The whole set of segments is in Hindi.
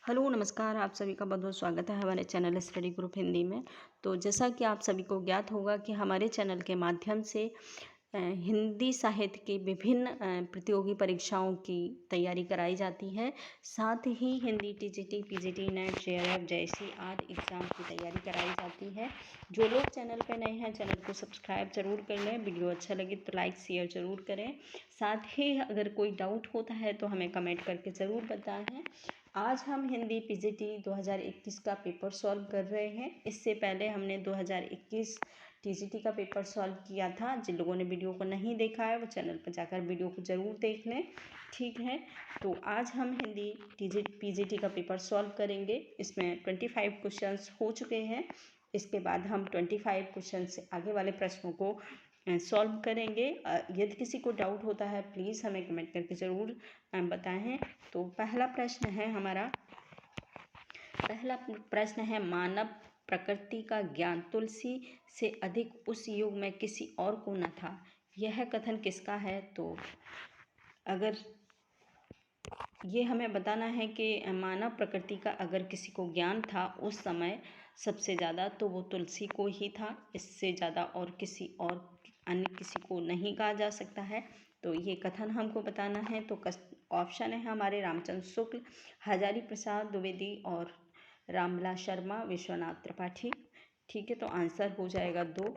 हेलो नमस्कार, आप सभी का बहुत-बहुत स्वागत है हमारे चैनल स्टडी ग्रुप हिंदी में। तो जैसा कि आप सभी को ज्ञात होगा कि हमारे चैनल के माध्यम से हिंदी साहित्य की विभिन्न प्रतियोगी परीक्षाओं की तैयारी कराई जाती है। साथ ही Hindi TGT, PGT, NET, JRF जैसी आदि एग्ज़ाम की तैयारी कराई जाती है। जो लोग चैनल पर नए हैं, चैनल को सब्सक्राइब ज़रूर कर लें। वीडियो अच्छा लगे तो लाइक शेयर ज़रूर करें। साथ ही अगर कोई डाउट होता है तो हमें कमेंट करके ज़रूर बताएं। आज हम हिंदी पीजीटी 2021 का पेपर सॉल्व कर रहे हैं। इससे पहले हमने 2021 टीजीटी का पेपर सॉल्व किया था। जिन लोगों ने वीडियो को नहीं देखा है वो चैनल पर जाकर वीडियो को ज़रूर देख लें, ठीक है। तो आज हम हिंदी पीजीटी का पेपर सॉल्व करेंगे। इसमें 25 क्वेश्चंस हो चुके हैं। इसके बाद हम 25 क्वेश्चन से आगे वाले प्रश्नों को सॉल्व करेंगे। यदि किसी को डाउट होता है प्लीज़ हमें कमेंट करके ज़रूर बताएं। तो पहला प्रश्न है मानव प्रकृति का ज्ञान तुलसी से अधिक उस युग में किसी और को न था। यह कथन किसका है? तो अगर ये हमें बताना है कि मानव प्रकृति का अगर किसी को ज्ञान था उस समय सबसे ज़्यादा तो वो तुलसी को ही था। इससे ज़्यादा और किसी और अन्य किसी को नहीं कहा जा सकता है। तो ये कथन हमको बताना है। तो ऑप्शन है हमारे रामचंद्र शुक्ल, हजारी प्रसाद द्विवेदी और रामविलास शर्मा, विश्वनाथ त्रिपाठी, ठीक है। तो आंसर हो जाएगा 2।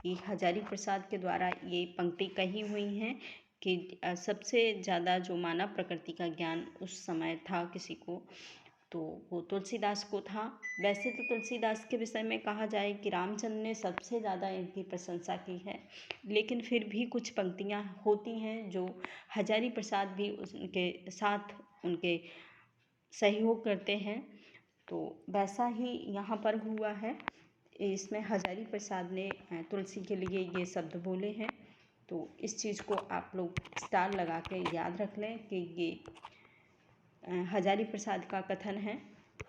ये हजारी प्रसाद के द्वारा ये पंक्ति कही हुई हैं कि सबसे ज़्यादा जो मानव प्रकृति का ज्ञान उस समय था किसी को तो वो तुलसीदास को था। वैसे तो तुलसीदास के विषय में कहा जाए कि रामचंद्र ने सबसे ज़्यादा इनकी प्रशंसा की है, लेकिन फिर भी कुछ पंक्तियाँ होती हैं जो हजारी प्रसाद भी उनके साथ उनके सहयोग करते हैं। तो वैसा ही यहाँ पर हुआ है। इसमें हजारी प्रसाद ने तुलसी के लिए ये शब्द बोले हैं। तो इस चीज़ को आप लोग स्टार लगा के याद रख लें कि ये हजारी प्रसाद का कथन है।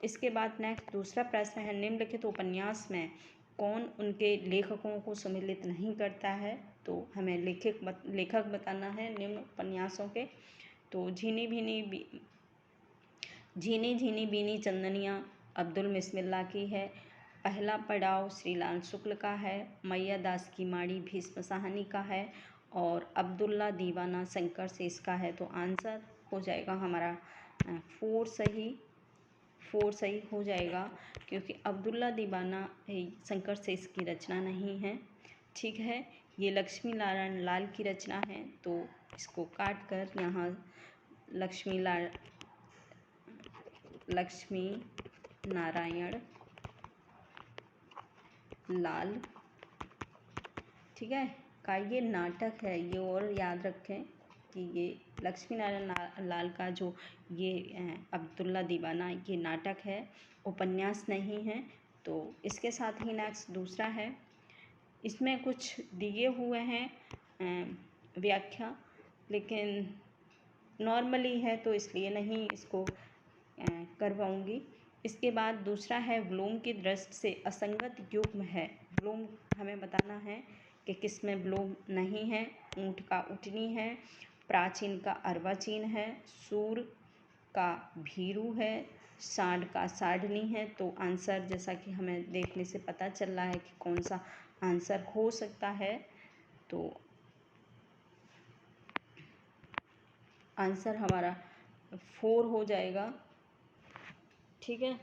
इसके बाद नेक्स्ट दूसरा प्रश्न है निम्नलिखित उपन्यास में कौन उनके लेखकों को सम्मिलित नहीं करता है? तो हमें लेखक बताना है निम्न उपन्यासों के। तो झीनी झीनी बीनी चंदनिया अब्दुल बिस्मिल्लाह की है। पहला पड़ाव श्रीलाल शुक्ल का है। मैया दास की माड़ी भीष्म साहनी का है और अब्दुल्ला दीवाना शंकर शेष का है। तो आंसर हो जाएगा हमारा 4 सही हो जाएगा, क्योंकि अब्दुल्ला दीवाना शंकर शेष की रचना नहीं है, ठीक है। ये लक्ष्मी नारायण लाल की रचना है। तो इसको काट कर यहाँ लक्ष्मी नारायण लाल, ठीक है, का ये नाटक है। ये और याद रखें कि ये लक्ष्मी नारायण लाल का जो ये अब्दुल्ला दीवाना ये नाटक है, उपन्यास नहीं है। तो इसके साथ ही नेक्स्ट दूसरा है। इसमें कुछ दिए हुए हैं व्याख्या, लेकिन नॉर्मली है तो इसलिए नहीं इसको करवाऊँगी। इसके बाद दूसरा है व्लोम की दृष्टि से असंगत युग्म है। व्लोम हमें बताना है कि किस में व्लोम नहीं है। ऊँट का उटनी है, प्राचीन का अर्वाचीन है, सूर का भीरू है, सांड का साढ़नी है। तो आंसर जैसा कि हमें देखने से पता चल रहा है कि कौन सा आंसर हो सकता है। तो आंसर हमारा 4 हो जाएगा, ठीक है।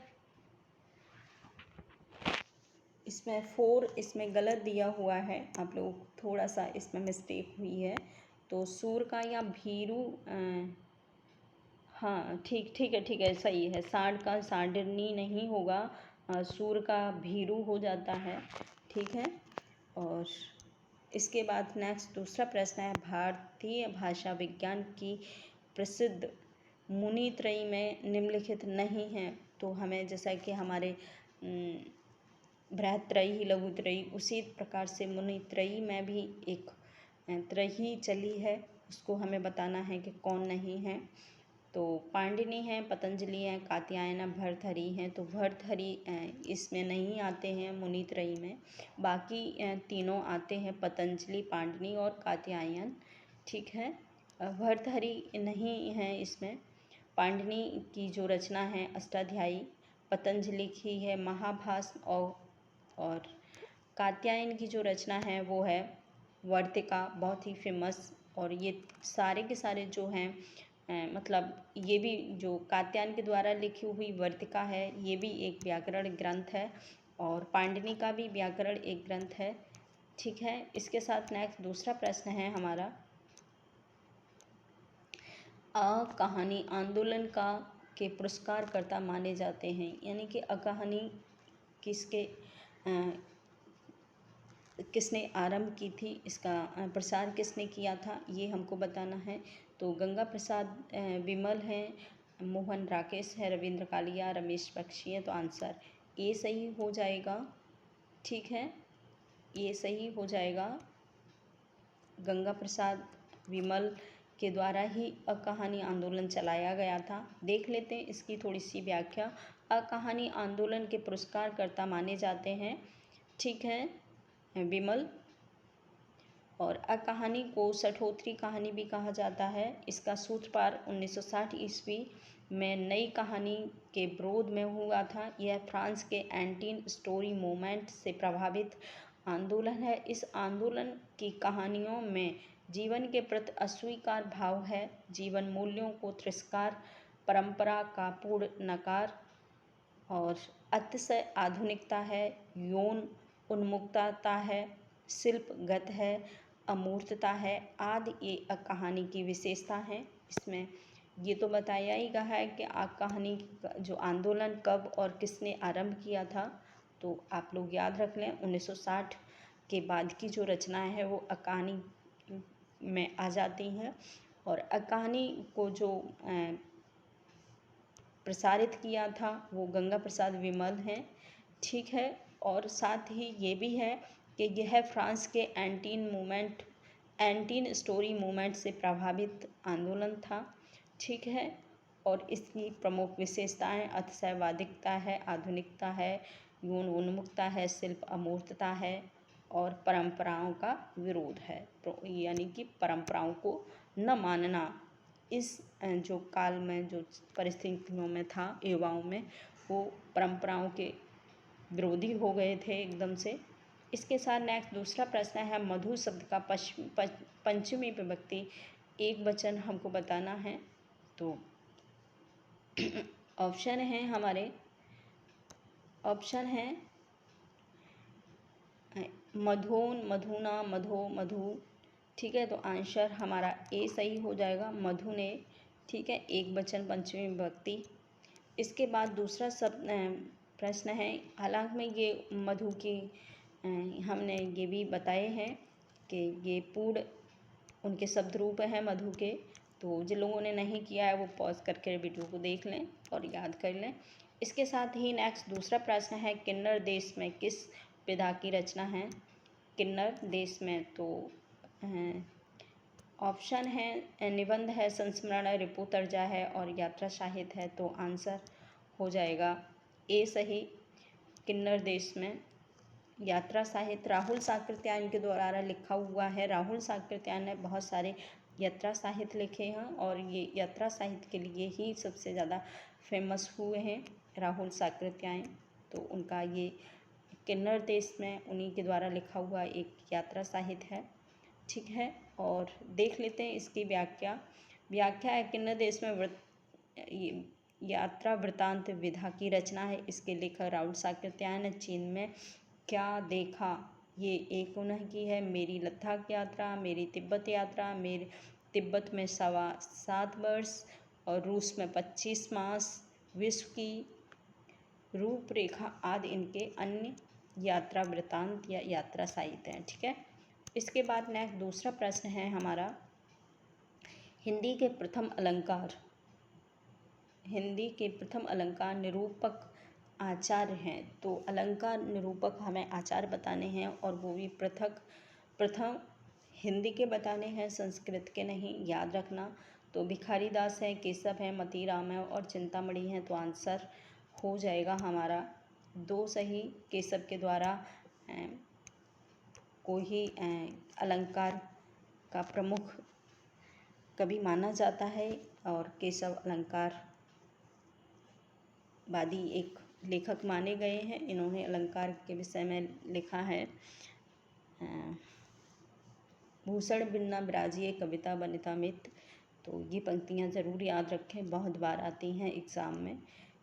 इसमें 4 इसमें गलत दिया हुआ है, आप लोग थोड़ा सा इसमें मिस्टेक हुई है। तो सूर का या भीरू हाँ ठीक है सही है। सांड का सांडनी नहीं होगा, सूर का भीरू हो जाता है, ठीक है। और इसके बाद नेक्स्ट दूसरा प्रश्न है भारतीय भाषा विज्ञान की प्रसिद्ध मुनित्रयी में निम्नलिखित नहीं है। तो हमें जैसा कि हमारे बृहत्त्रयी लघुत्रयी उसी प्रकार से मुनित्रयी में भी एक त्रयी चली है, उसको हमें बताना है कि कौन नहीं है। तो पाणिनि है, पतंजलि है, कात्यायन, भर्तृहरि हैं। तो भर्तृहरि इसमें नहीं आते हैं मुनित्रयी में, बाकी तीनों आते हैं पतंजलि, पाणिनि और कात्यायन, ठीक है। भर्तृहरि नहीं है इसमें। पाणिनि की जो रचना है अष्टाध्यायी, पतंजलि की है महाभास, और कात्यायन की जो रचना है वो है वर्तिका, बहुत ही फेमस। और ये सारे के सारे जो हैं मतलब ये भी जो कात्यायन के द्वारा लिखी हुई वर्तिका है ये भी एक व्याकरण ग्रंथ है, और पाणिनि का भी व्याकरण एक ग्रंथ है। ठीक है, इसके साथ नेक्स्ट दूसरा प्रश्न है हमारा, कहानी आंदोलन के पुरस्कारकर्ता माने जाते हैं, यानी कि कहानी किसके किसने आरंभ की थी, इसका प्रसार किसने किया था, ये हमको बताना है। तो गंगा प्रसाद विमल हैं, मोहन राकेश है, रविंद्र कालिया, रमेश बख्शी है। तो आंसर ए सही हो जाएगा। ठीक है, ये सही हो जाएगा। गंगा प्रसाद विमल के द्वारा ही अकहानी आंदोलन चलाया गया था। देख लेते हैं इसकी थोड़ी सी व्याख्या। अकहानी आंदोलन के पुरस्कारकर्ता माने जाते हैं, ठीक है, विमल। और अकहानी को सठोत्री कहानी भी कहा जाता है। इसका सूत्रपात 1960 ईस्वी में नई कहानी के विरोध में हुआ था। यह फ्रांस के एंटी स्टोरी मूवमेंट से प्रभावित आंदोलन है। इस आंदोलन की कहानियों में जीवन के प्रति अस्वीकार भाव है, जीवन मूल्यों को तिरस्कार, परंपरा का पूर्ण नकार, और अतिशय आधुनिकता है, यौन उन्मुक्तता है, शिल्पगत है, अमूर्तता है आदि, ये कहानी की विशेषता है। इसमें ये तो बताया ही गया है कि कहानी जो आंदोलन कब और किसने आरंभ किया था। तो आप लोग याद रख लें, 1960 के बाद की जो रचनाएं हैं वो कहानी में आ जाती हैं। और कहानी को जो प्रसारित किया था वो गंगा प्रसाद विमल हैं, ठीक है। और साथ ही ये भी है कि यह फ्रांस के एंटीन स्टोरी मूवमेंट से प्रभावित आंदोलन था, ठीक है। और इसकी प्रमुख विशेषताएं अतिशयवादिकता है, आधुनिकता है, यौन उन्मुक्तता है, शिल्प अमूर्तता है, और परंपराओं का विरोध है। तो यानी कि परंपराओं को न मानना इस जो काल में जो परिस्थितियों में था, युवाओं में वो परंपराओं के विरोधी हो गए थे एकदम से। इसके साथ नेक्स्ट दूसरा प्रश्न है, मधु शब्द का पंचमी विभक्ति एक वचन हमको बताना है। तो ऑप्शन है हमारे, ऑप्शन है मधुन, मधुना, मधो, मधु, ठीक है। तो आंसर हमारा ए सही हो जाएगा, मधु ने, ठीक है, एक वचन पंचमी विभक्ति। इसके बाद दूसरा सब प्रश्न है, हालांकि में ये मधु की हमने ये भी बताए हैं कि ये पूर्ण उनके शब्द रूप हैं मधु के। तो जिन लोगों ने नहीं किया है वो पॉज करके वीडियो को देख लें और याद कर लें। इसके साथ ही नेक्स्ट दूसरा प्रश्न है, किन्नर देश में किस विधा की रचना है, किन्नर देश में। तो ऑप्शन है निबंध है, संस्मरण, रिपु तर्जा है, और यात्रा साहित्य है। तो आंसर हो जाएगा ए सही, किन्नर देश में यात्रा साहित्य राहुल साकृत्यायन के द्वारा लिखा हुआ है। राहुल साकृत्यायन ने बहुत सारे यात्रा साहित्य लिखे हैं और ये यात्रा साहित्य के लिए ही सबसे ज़्यादा फेमस हुए हैं राहुल साकृत्यायन। तो उनका ये किन्नर देश में उन्हीं के द्वारा लिखा हुआ एक यात्रा साहित्य है, ठीक है। और देख लेते हैं इसकी व्याख्या है, किन्नर देश में यात्रा वृतांत विधा की रचना है। इसके लेखक राहुल साकृत्यायन ने चीन में क्या देखा, ये एक उन्हीं की है, मेरी लद्दाख यात्रा, मेरी तिब्बत यात्रा, मेरे तिब्बत में 7.25 वर्ष और रूस में 25 मास, विश्व की रूपरेखा आदि इनके अन्य यात्रा वृतांत या यात्रा साहित्य हैं, ठीक है। इसके बाद नेक्स्ट दूसरा प्रश्न है हमारा, हिंदी के प्रथम अलंकार निरूपक आचार्य हैं। तो अलंकार निरूपक हमें आचार्य बताने हैं और वो भी प्रथम हिंदी के बताने हैं, संस्कृत के नहीं, याद रखना। तो भिखारी दास है, केशव है, मतीराम है और चिंतामणि है। तो आंसर हो जाएगा हमारा 2 सही, केशव के द्वारा को ही अलंकार का प्रमुख कवि माना जाता है और केशव अलंकार वादी एक लेखक माने गए हैं। इन्होंने अलंकार के विषय में लिखा है। भूषण बिन्ना बिराजिए कविता वनिता मित। तो ये पंक्तियाँ ज़रूर याद रखें, बहुत बार आती हैं एग्ज़ाम में।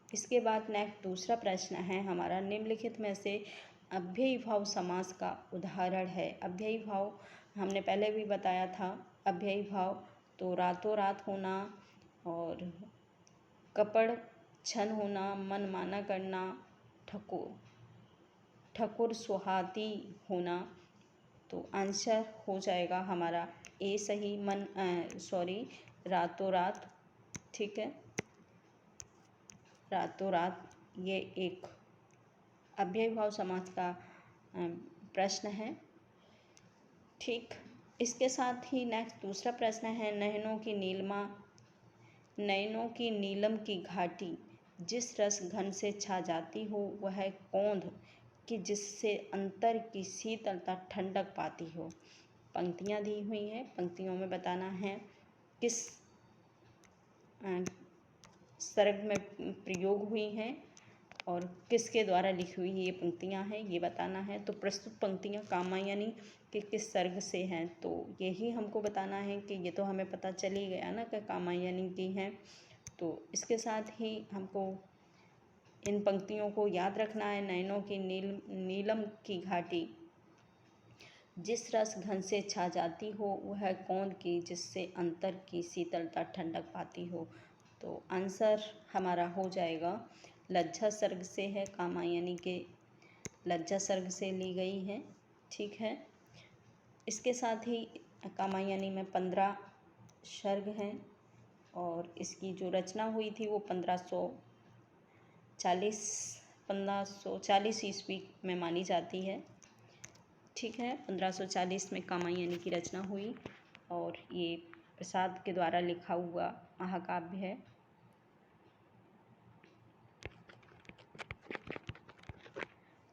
इसके बाद नेक्स्ट दूसरा प्रश्न है हमारा, निम्नलिखित में से अव्ययी भाव समास का उदाहरण है। अव्ययी भाव हमने पहले भी बताया था। अव्ययी भाव तो रातों रात होना और कपड़ छन होना, मन माना करना, ठकुर सुहाती होना। तो आंसर हो जाएगा हमारा ए सही, रातों रात। ठीक है, रातों रात ये एक अव्ययी भाव समास का प्रश्न है। ठीक, इसके साथ ही नेक्स्ट दूसरा प्रश्न है, नयनों की नीलम की घाटी, जिस रस घन से छा जाती हो वह कौंध कि जिससे अंतर की शीतलता ठंडक पाती हो। पंक्तियाँ दी हुई हैं, पंक्तियों में बताना है किस सर्ग में प्रयोग हुई हैं और किसके द्वारा लिखी हुई ये पंक्तियाँ हैं, ये बताना है। तो प्रस्तुत पंक्तियाँ कामायनी के किस सर्ग से हैं, तो यही हमको बताना है कि ये तो हमें पता चल ही गया ना कि कामायनी की हैं। तो इसके साथ ही हमको इन पंक्तियों को याद रखना है। नयनों की नीलम की घाटी, जिस रस घन से छा जाती हो वह कौंध की जिससे अंतर की शीतलता ठंडक पाती हो। तो आंसर हमारा हो जाएगा लज्जा सर्ग से है, कामायनी के लज्जा सर्ग से ली गई है। ठीक है, इसके साथ ही कामायनी में 15 सर्ग हैं और इसकी जो रचना हुई थी वो 1540 ईस्वी में मानी जाती है। ठीक है, 1540 में कामायनी की रचना हुई और ये प्रसाद के द्वारा लिखा हुआ महाकाव्य है।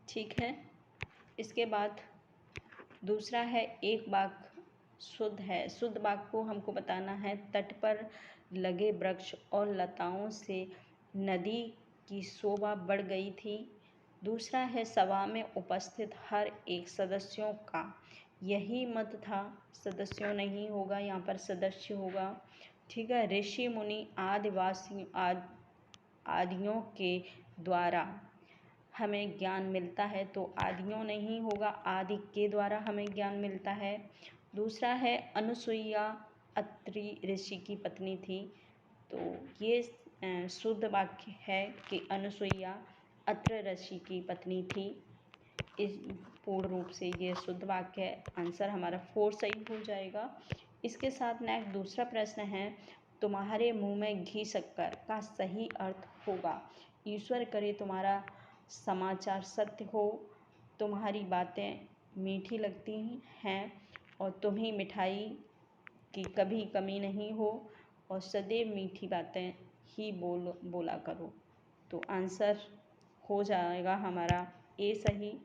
ठीक है, इसके बाद दूसरा है, एक बाग शुद्ध है। शुद्ध बाग को हमको बताना है, तट पर लगे वृक्ष और लताओं से नदी की शोभा बढ़ गई थी। दूसरा है, सभा में उपस्थित हर एक सदस्यों का यही मत था। सदस्यों नहीं होगा, यहाँ पर सदस्य होगा। ठीक है, ऋषि मुनि आदियों के द्वारा हमें ज्ञान मिलता है। तो आदियों नहीं होगा, आदि के द्वारा हमें ज्ञान मिलता है। दूसरा है, अनुसुईया अत्रि ऋषि की पत्नी थी। तो ये शुद्ध वाक्य है कि अनुसुईया अत्रि ऋषि की पत्नी थी। इस पूर्ण रूप से ये शुद्ध वाक्य है। आंसर हमारा 4 सही हो जाएगा। इसके साथ नेक्स्ट दूसरा प्रश्न है, तुम्हारे मुंह में घी शक्कर का सही अर्थ होगा। ईश्वर करे तुम्हारा समाचार सत्य हो, तुम्हारी बातें मीठी लगती हैं और तुम्हें मिठाई की कभी कमी नहीं हो और सदैव मीठी बातें ही बोला करो। तो आंसर हो जाएगा हमारा ए सही।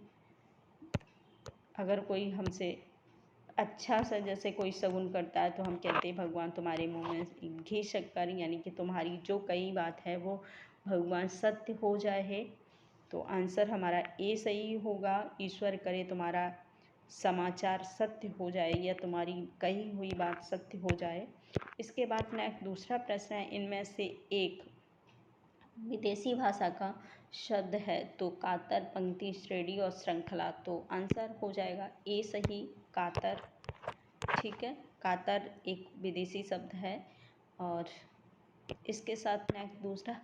अगर कोई हमसे अच्छा सा जैसे कोई शगुन करता है तो हम कहते हैं भगवान तुम्हारे मुंह में घी शक्कर, यानी कि तुम्हारी जो कई बात है वो भगवान सत्य हो जाए। तो आंसर हमारा ए सही होगा। ईश्वर करे तुम्हारा समाचार सत्य हो जाए या तुम्हारी कही हुई बात सत्य हो जाए। इसके बाद नेक्स्ट दूसरा प्रश्न है, इनमें से एक विदेशी भाषा का शब्द है। तो कातर, पंक्ति, श्रेणी और श्रृंखला। तो आंसर हो जाएगा ए सही, कातर। ठीक है, कातर एक विदेशी शब्द है। और इसके साथ नेक्स्ट दूसरा,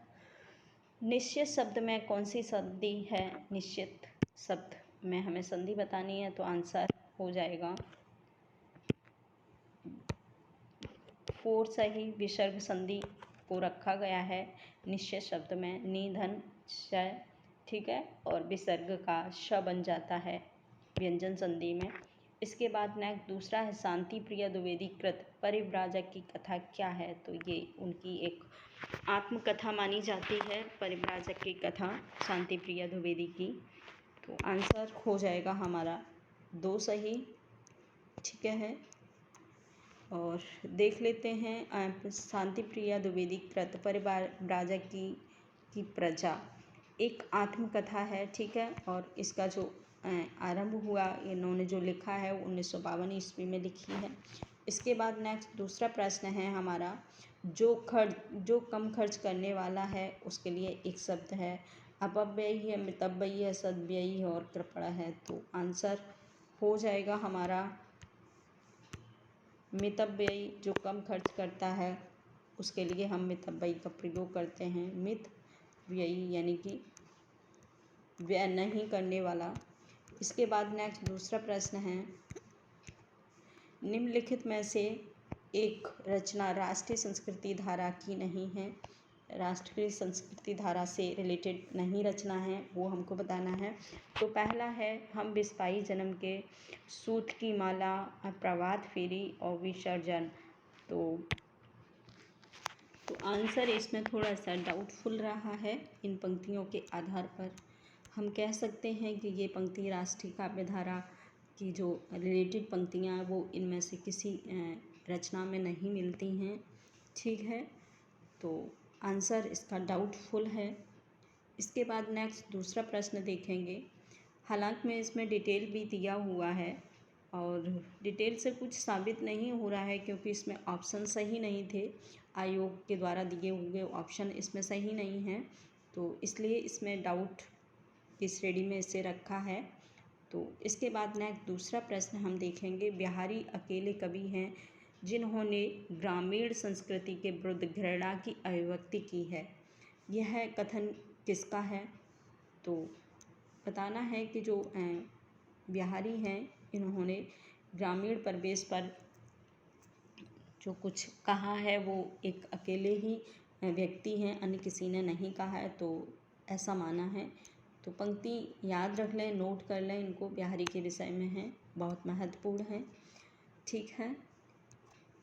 निश्चित शब्द में कौन सी संधि है। निश्चित शब्द में हमें संधि बतानी है। तो आंसर हो जाएगा 4 सही। विसर्ग संधि को रखा गया है निश्चित शब्द में, निधन श। ठीक है, और विसर्ग का श बन जाता है व्यंजन संधि में। इसके बाद नेक्स्ट दूसरा है, शांति प्रिया द्विवेदी कृत परिव्राजक की कथा क्या है। तो ये उनकी एक आत्मकथा मानी जाती है, परिव्राजक की कथा शांति प्रिया द्विवेदी की। तो आंसर हो जाएगा हमारा 2 सही। ठीक है, और देख लेते हैं शांति प्रिया द्विवेदी कृत परिव्राजक की की प्रजा एक आत्मकथा है, ठीक है। और इसका जो आरंभ हुआ, इन्होंने जो लिखा है वो 1952 ईस्वी में लिखी है। इसके बाद नेक्स्ट दूसरा प्रश्न है हमारा, जो कम खर्च करने वाला है उसके लिए एक शब्द है, अपव्ययी है, मितव्ययी है, सद्व्ययी है और कृपण है। तो आंसर हो जाएगा हमारा मितव्ययी। जो कम खर्च करता है उसके लिए हम मितव्ययी का प्रयोग करते हैं। मित व्ययी यानी कि व्यय नहीं करने वाला। इसके बाद नेक्स्ट दूसरा प्रश्न है, निम्नलिखित में से एक रचना राष्ट्रीय संस्कृति धारा की नहीं है। राष्ट्रीय संस्कृति धारा से रिलेटेड नहीं रचना है, वो हमको बताना है। तो पहला है, हम बिस्पाई जन्म के, सूत की माला, प्रभात फेरी और विसर्जन। तो आंसर इसमें थोड़ा सा डाउटफुल रहा है। इन पंक्तियों के आधार पर हम कह सकते हैं कि ये पंक्ति राष्ट्रीय काव्य धारा की जो रिलेटेड पंक्तियाँ हैं वो इनमें से किसी रचना में नहीं मिलती हैं, ठीक है। तो आंसर इसका डाउटफुल है। इसके बाद नेक्स्ट दूसरा प्रश्न देखेंगे। हालांकि में इसमें डिटेल भी दिया हुआ है और डिटेल से कुछ साबित नहीं हो रहा है क्योंकि इसमें ऑप्शन सही नहीं थे। आयोग के द्वारा दिए हुए ऑप्शन इसमें सही नहीं हैं, तो इसलिए इसमें डाउट की श्रेणी में इसे रखा है। तो इसके बाद नेक्स्ट दूसरा प्रश्न हम देखेंगे, बिहारी अकेले कवि हैं जिन्होंने ग्रामीण संस्कृति के विरुद्ध घृणा की अभिव्यक्ति की है। यह कथन किसका है? तो बताना है कि जो बिहारी हैं इन्होंने ग्रामीण परिवेश पर जो कुछ कहा है वो एक अकेले ही व्यक्ति हैं, अन्य किसी ने नहीं कहा है, तो ऐसा माना है। तो पंक्ति याद रख लें, नोट कर लें, इनको बिहारी के विषय में है, बहुत महत्वपूर्ण है, ठीक है।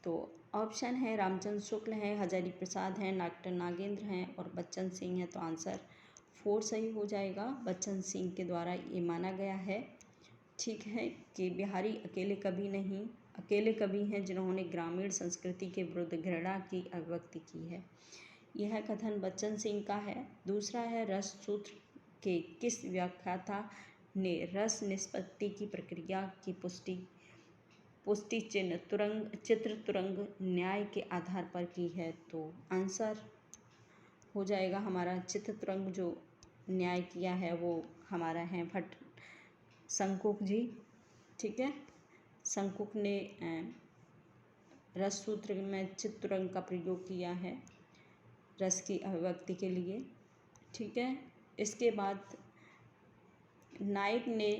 तो ऑप्शन है रामचंद्र शुक्ल हैं, हजारी प्रसाद हैं, डॉक्टर नागेंद्र हैं और बच्चन सिंह हैं। तो आंसर 4 सही हो जाएगा। बच्चन सिंह के द्वारा ये माना गया है, ठीक है, कि बिहारी अकेले कवि नहीं, अकेले कवि हैं जिन्होंने ग्रामीण संस्कृति के विरुद्ध घृणा की अभिव्यक्ति की है। यह कथन बच्चन सिंह का है। दूसरा है, रस सूत्र के किस व्याख्याता ने रस निष्पत्ति की प्रक्रिया की पुष्टि चित्र तुरंग न्याय के आधार पर की है। तो आंसर हो जाएगा हमारा चित्र तुरंग जो न्याय किया है वो हमारा है भट्ट शंकुक जी, ठीक है। शंकुक ने रस सूत्र में चित्र तुरंग का प्रयोग किया है रस की अभिव्यक्ति के लिए, ठीक है। इसके बाद नायक ने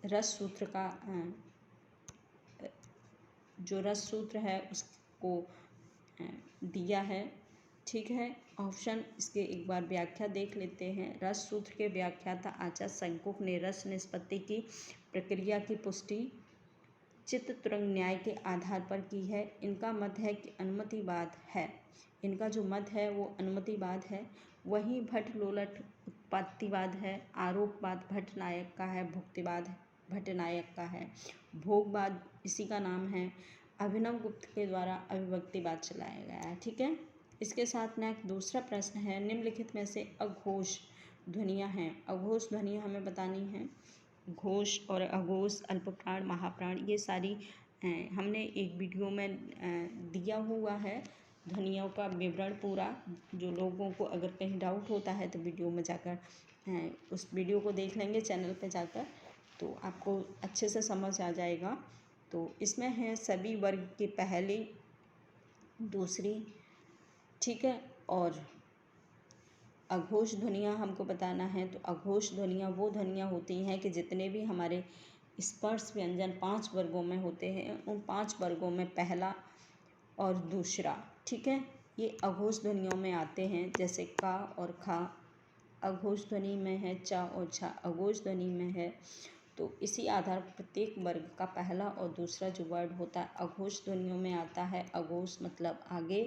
रस सूत्र का जो रस सूत्र है उसको दिया है, ठीक है। ऑप्शन इसके एक बार व्याख्या देख लेते हैं। रस सूत्र के व्याख्याता आचार्य शंकुक ने रस निष्पत्ति की प्रक्रिया की पुष्टि चित्त तुरंग न्याय के आधार पर की है। इनका मत है कि अनुमतिवाद है, इनका जो मत है वो अनुमतिवाद है। वहीं भट्ट लोलट उत्पत्तिवाद है, आरोपवाद भट्ट नायक का है, भुक्तिवाद भट्ट नायक का है, भोगवाद इसी का नाम है। अभिनव गुप्त के द्वारा अभिव्यक्तिवाद चलाया गया है, ठीक है। इसके साथ नेक्स्ट दूसरा प्रश्न है, निम्नलिखित में से अघोष ध्वनियाँ हैं। अघोष ध्वनियाँ हमें बतानी हैं। घोष और अघोष, अल्पप्राण, महाप्राण, ये सारी हमने एक वीडियो में दिया हुआ है ध्वनियों का विवरण पूरा। जो लोगों को अगर कहीं डाउट होता है तो वीडियो में जाकर उस वीडियो को देख लेंगे चैनल पे जाकर, तो आपको अच्छे से समझ आ जाएगा। तो इसमें है सभी वर्ग की पहली, दूसरी, ठीक है। और अघोष ध्वनियाँ हमको बताना है। तो अघोष ध्वनियाँ वो ध्वनियाँ होती हैं कि जितने भी हमारे स्पर्श व्यंजन 5 वर्गों में होते हैं, उन 5 वर्गों में पहला और दूसरा, ठीक है, ये अघोष ध्वनियों में आते हैं। जैसे का और खा अघोष ध्वनि में है, चा और छा अघोष ध्वनि में है। तो इसी आधार पर प्रत्येक वर्ग का पहला और दूसरा जो वर्ड होता है अघोष ध्वनियों में आता है। अघोष मतलब आगे,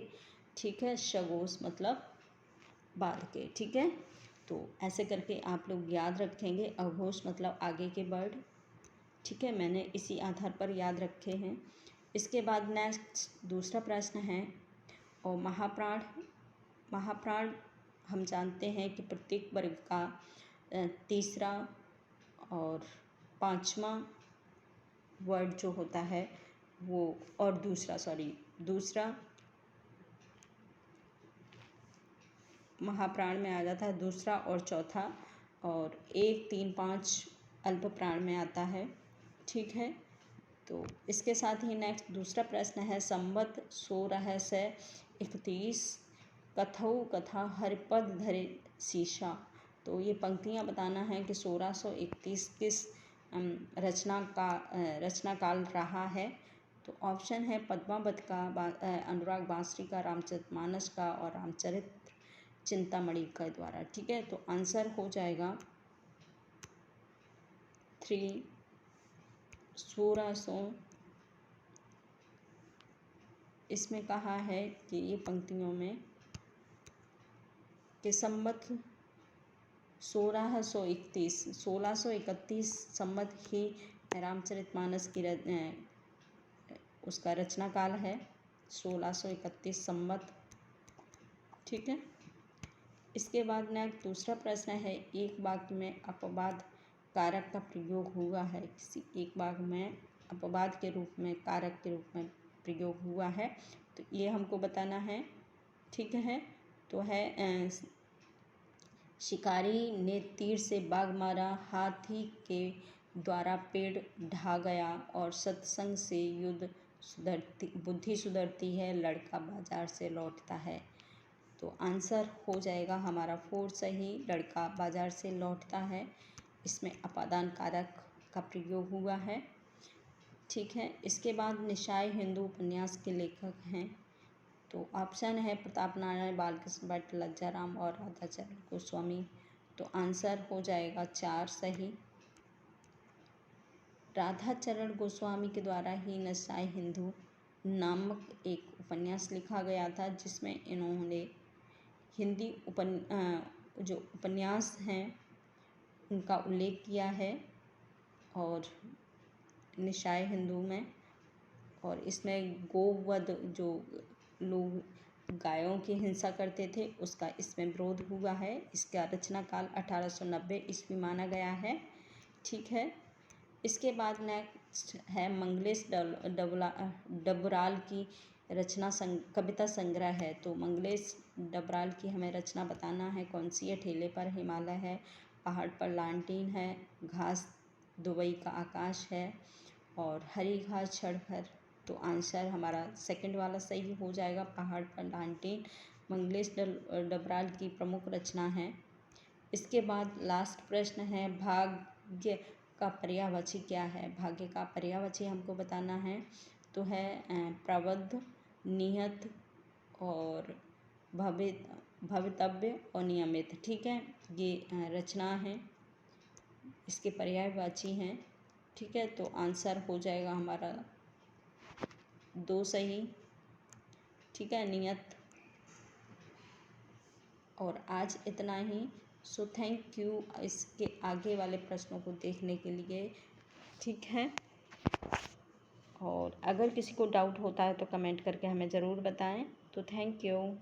ठीक है। शघोष मतलब बाद के, ठीक है। तो ऐसे करके आप लोग याद रखेंगे, अघोष मतलब आगे के वर्ड, ठीक है। मैंने इसी आधार पर याद रखे हैं। इसके बाद नेक्स्ट दूसरा प्रश्न है, और महाप्राण हम जानते हैं कि प्रत्येक वर्ग का तीसरा और पांचवा वर्ड जो होता है वो, और दूसरा महाप्राण में आ जाता है, दूसरा और चौथा, और 1, 3, 5 अल्प प्राण में आता है। ठीक है, तो इसके साथ ही नेक्स्ट दूसरा प्रश्न है, संवत 1631 कथौ कथा हरिपद धरे शीशा। तो ये पंक्तियाँ बताना है कि 1631 किस रचना काल रहा है। तो ऑप्शन है पद्मावत का, अनुराग बांसुरी का, रामचरितमानस का और रामचरित चिंतामणि के द्वारा। ठीक है, तो आंसर हो जाएगा 3 1600। इसमें कहा है कि ये पंक्तियों में कि संवत 1631 संवत ही रामचरितमानस की उसका रचना काल है, 1631 संवत। ठीक है, इसके बाद नेक्स्ट दूसरा प्रश्न है, एक वाक्य में अपवाद कारक का प्रयोग हुआ है, किसी एक वाक्य में अपवाद के रूप में कारक के रूप में प्रयोग हुआ है, तो ये हमको बताना है। ठीक है, तो है शिकारी ने तीर से बाघ मारा, हाथी के द्वारा पेड़ ढा गया, और सत्संग से बुद्धि सुधरती है, लड़का बाजार से लौटता है। तो आंसर हो जाएगा हमारा 4 सही, लड़का बाजार से लौटता है। इसमें अपादान कारक का प्रयोग हुआ है। ठीक है, इसके बाद निशाय हिंदू उपन्यास के लेखक हैं। तो ऑप्शन है प्रताप नारायण, बालकृष्ण भट्ट, लज्जाराम और राधाचरण गोस्वामी। तो आंसर हो जाएगा 4 सही। राधाचरण गोस्वामी के द्वारा ही निशाय हिंदू नामक एक उपन्यास लिखा गया था, जिसमें इन्होंने हिंदी जो उपन्यास हैं उनका उल्लेख किया है, और निशाय हिंदू में, और इसमें गोवध, जो लोग गायों की हिंसा करते थे, उसका इसमें विरोध हुआ है। इसका रचना काल 1890 ईस्वी माना गया है। ठीक है, इसके बाद नेक्स्ट है मंगलेश डबराल की रचना कविता संग्रह है। तो मंगलेश डबराल की हमें रचना बताना है, कौन सी है। ठेले पर हिमालय है, पहाड़ पर लालटेन है, घास दुबई का आकाश है, और हरी घास छड़कर। तो आंसर हमारा सेकंड वाला सही हो जाएगा, पहाड़ पर लालटेन मंगलेश डबराल की प्रमुख रचना है। इसके बाद लास्ट प्रश्न है, भाग्य का पर्यायवाची क्या है। भाग्य का पर्यायवाची हमको बताना है, तो है प्रबुद्ध, नियत और भवितव्य और नियमित। ठीक है, ये रचना है, इसके पर्यायवाची हैं। ठीक है, तो आंसर हो जाएगा हमारा 2 सही। ठीक है, नियत। और आज इतना ही। सो थैंक यू इसके आगे वाले प्रश्नों को देखने के लिए। ठीक है, और अगर किसी को डाउट होता है तो कमेंट करके हमें ज़रूर बताएं। तो थैंक यू।